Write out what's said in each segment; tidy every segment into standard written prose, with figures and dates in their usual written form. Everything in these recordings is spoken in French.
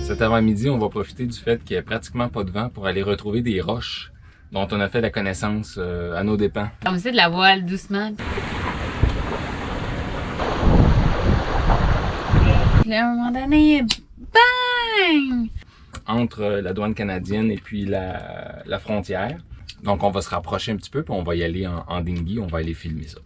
Cet avant-midi, on va profiter du fait qu'il n'y a pratiquement pas de vent pour aller retrouver des roches dont on a fait la connaissance à nos dépens. Comme c'est de la voile, doucement. Puis à un moment donné, bang! Entre la douane canadienne et puis la frontière. Donc on va se rapprocher un petit peu puis on va y aller en dinghy, on va aller filmer ça.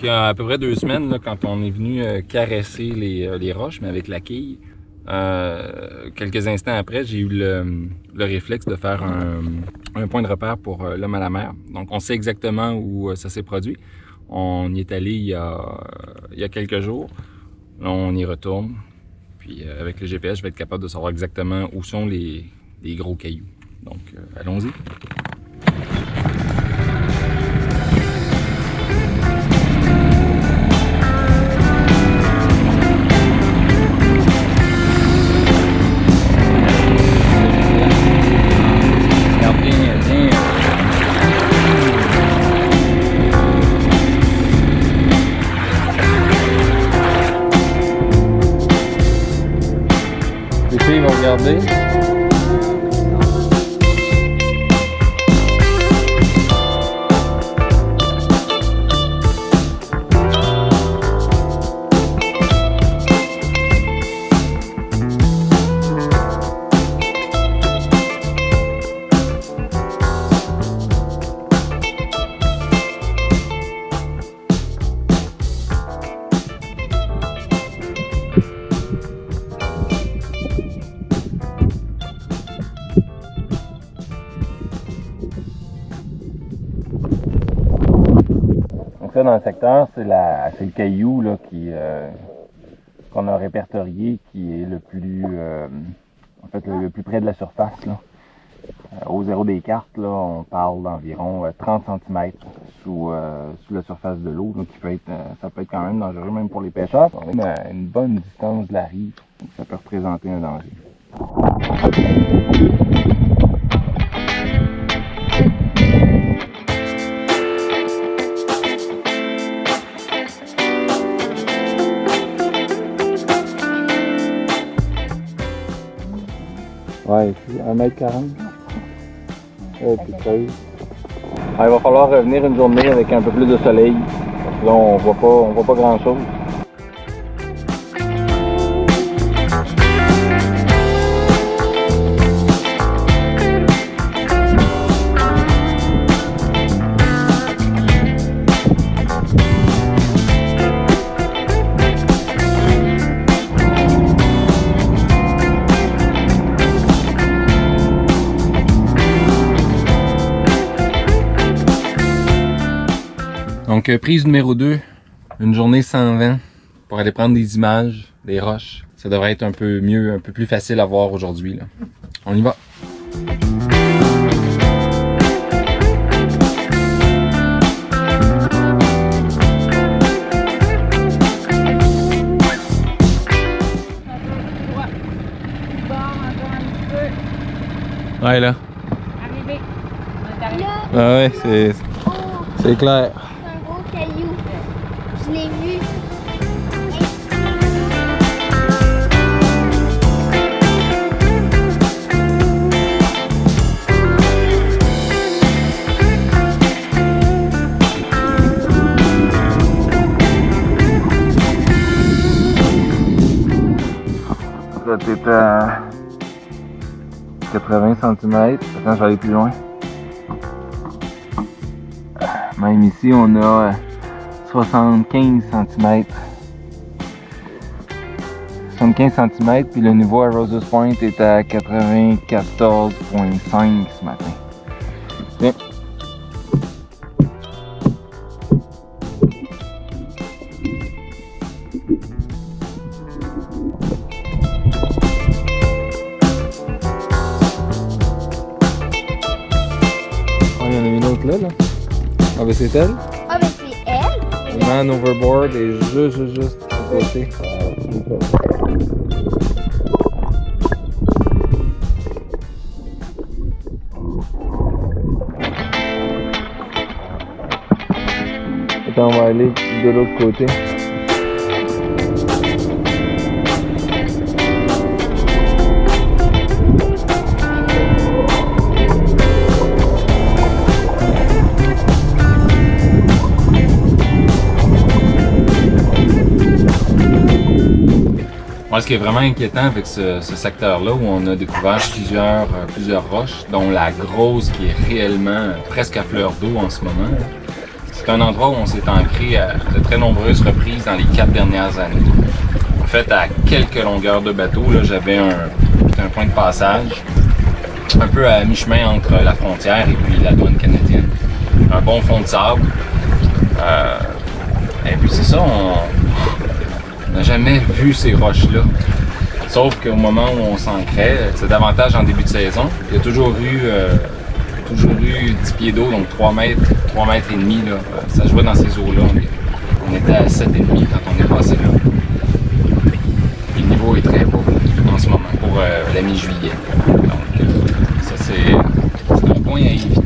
Il y a à peu près 2 semaines, là, quand on est venu caresser les roches, mais avec la quille, quelques instants après, j'ai eu le réflexe de faire un point de repère pour l'homme à la mer. Donc, on sait exactement où ça s'est produit. On y est allé il y a quelques jours. Là, on y retourne. Puis, avec le GPS, je vais être capable de savoir exactement où sont les gros cailloux. Donc, allons-y. Les filles vont regarder. Ça, dans le secteur, c'est le caillou là, qu'on a répertorié qui est le plus le plus près de la surface. Là. Au zéro des cartes, là, on parle d'environ 30 cm sous la surface de l'eau, donc ça peut être quand même dangereux même pour les pêcheurs. On est à une bonne distance de la rive, donc ça peut représenter un danger. Ouais, ici, 1,40 m. Oh, putain. Il va falloir revenir une journée avec un peu plus de soleil. Parce que là, on voit pas grand chose. Donc, prise numéro 2, une journée sans vent pour aller prendre des images, des roches. Ça devrait être un peu mieux, un peu plus facile à voir aujourd'hui. On y va! Ouais, là. Arrivé. On est arrivé. Là, Ah ouais, oh, c'est clair. c'est un gros caillou. Je l'ai vu. Là, t'es à 80 cm. Attends, je vais aller plus loin. Même ici, on a 75 cm. 75 cm, puis le niveau à Roses Point est à 94,5 ce matin. Tiens. Oh, il y en a une autre là. Ah ben c'est elle. Ah, ben c'est elle. Le man overboard est juste à côté. Attends, on va aller de l'autre côté. Moi, ce qui est vraiment inquiétant avec ce secteur-là, où on a découvert plusieurs roches, dont la grosse qui est réellement presque à fleur d'eau en ce moment, c'est un endroit où on s'est ancré à de très nombreuses reprises dans les 4 dernières années. En fait, à quelques longueurs de bateau, j'avais un point de passage, un peu à mi-chemin entre la frontière et puis la douane canadienne. Un bon fond de sable. Et puis c'est ça, on n'a jamais vu ces roches-là. Sauf qu'au moment où on s'ancrait, c'est davantage en début de saison. Il y a toujours eu 10 pieds d'eau, donc 3 mètres et demi. Là. Ça jouait dans ces eaux-là. On était à 7,5 quand on est passé là. Et le niveau est très bas en ce moment pour la mi-juillet. Donc ça c'est un point à éviter.